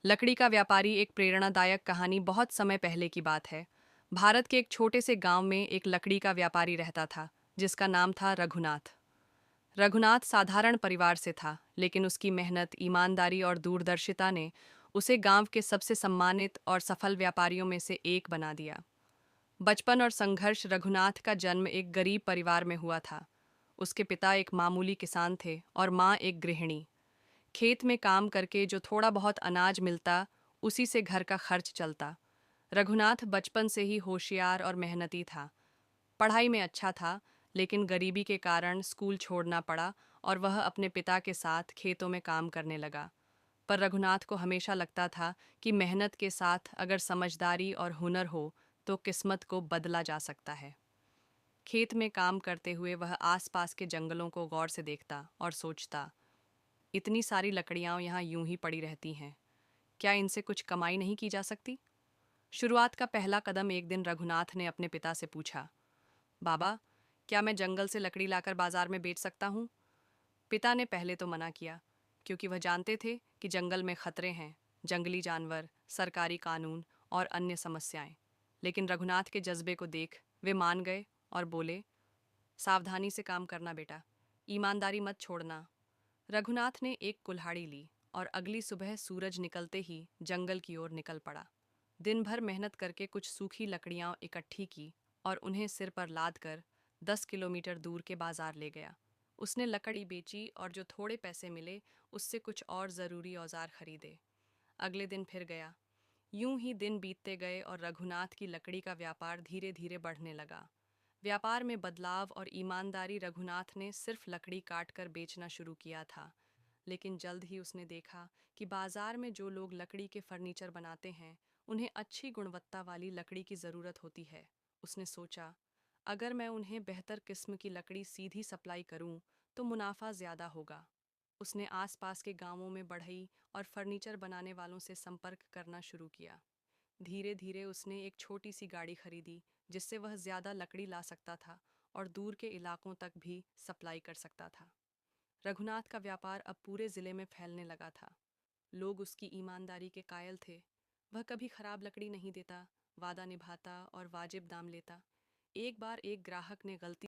लकड़ी का व्यापारी एक प्रेरणादायक कहानी बहुत समय पहले की बात है। भारत के एक छोटे से गांव में एक लकड़ी का व्यापारी रहता था, जिसका नाम था रघुनाथ। रघुनाथ साधारण परिवार से था, लेकिन उसकी मेहनत, ईमानदारी और दूरदर्शिता ने उसे गांव के सबसे सम्मानित और सफल व्यापारियों में से एक बना दिया। बचपन और संघर्ष। रघुनाथ का जन्म एक गरीब परिवार में हुआ था। उसके पिता एक मामूली किसान थे और माँ एक गृहिणी। खेत में काम करके जो थोड़ा बहुत अनाज मिलता, उसी से घर का खर्च चलता। रघुनाथ बचपन से ही होशियार और मेहनती था। पढ़ाई में अच्छा था, लेकिन गरीबी के कारण स्कूल छोड़ना पड़ा और वह अपने पिता के साथ खेतों में काम करने लगा। पर रघुनाथ को हमेशा लगता था कि मेहनत के साथ अगर समझदारी और हुनर हो तो किस्मत को बदला जा सकता है। खेत में काम करते हुए वह आसपास के जंगलों को गौर से देखता और सोचता, इतनी सारी लकड़ियां यहाँ यूं ही पड़ी रहती हैं, क्या इनसे कुछ कमाई नहीं की जा सकती? शुरुआत का पहला कदम एक दिन रघुनाथ ने अपने पिता से पूछा, बाबा, क्या मैं जंगल से लकड़ी लाकर बाजार में बेच सकता हूँ? पिता ने पहले तो मना किया, क्योंकि वह जानते थे कि जंगल में खतरे हैं, जंगली जानवर, सरकारी कानून और अन्य समस्याएं। लेकिन रघुनाथ के जज्बे को देख वे मान गए और बोले, सावधानी से काम करना बेटा, ईमानदारी मत छोड़ना। रघुनाथ ने एक कुल्हाड़ी ली और अगली सुबह सूरज निकलते ही जंगल की ओर निकल पड़ा। दिन भर मेहनत करके कुछ सूखी लकड़ियां इकट्ठी की और उन्हें सिर पर लाद कर 10 किलोमीटर दूर के बाजार ले गया। उसने लकड़ी बेची और जो थोड़े पैसे मिले उससे कुछ और ज़रूरी औजार खरीदे। अगले दिन फिर गया। यूं ही दिन बीतते गए और रघुनाथ की लकड़ी का व्यापार धीरे धीरे बढ़ने लगा। व्यापार में बदलाव और ईमानदारी। रघुनाथ ने सिर्फ लकड़ी काट कर बेचना शुरू किया था, लेकिन जल्द ही उसने देखा कि बाजार में जो लोग लकड़ी के फर्नीचर बनाते हैं, उन्हें अच्छी गुणवत्ता वाली लकड़ी की ज़रूरत होती है। उसने सोचा, अगर मैं उन्हें बेहतर किस्म की लकड़ी सीधी सप्लाई करूं, तो मुनाफा ज़्यादा होगा। उसने आसपास के गांवों में बढ़ई और फर्नीचर बनाने वालों से संपर्क करना शुरू किया। धीरे धीरे उसने एक छोटी सी गाड़ी खरीदी, जिससे वह ज़्यादा लकड़ी ला सकता था और दूर के इलाकों तक भी सप्लाई कर सकता था। रघुनाथ का व्यापार अब पूरे ज़िले में फैलने लगा था। लोग उसकी ईमानदारी के कायल थे। वह कभी खराब लकड़ी नहीं देता, वादा निभाता और वाजिब दाम लेता। एक बार एक ग्राहक ने गलती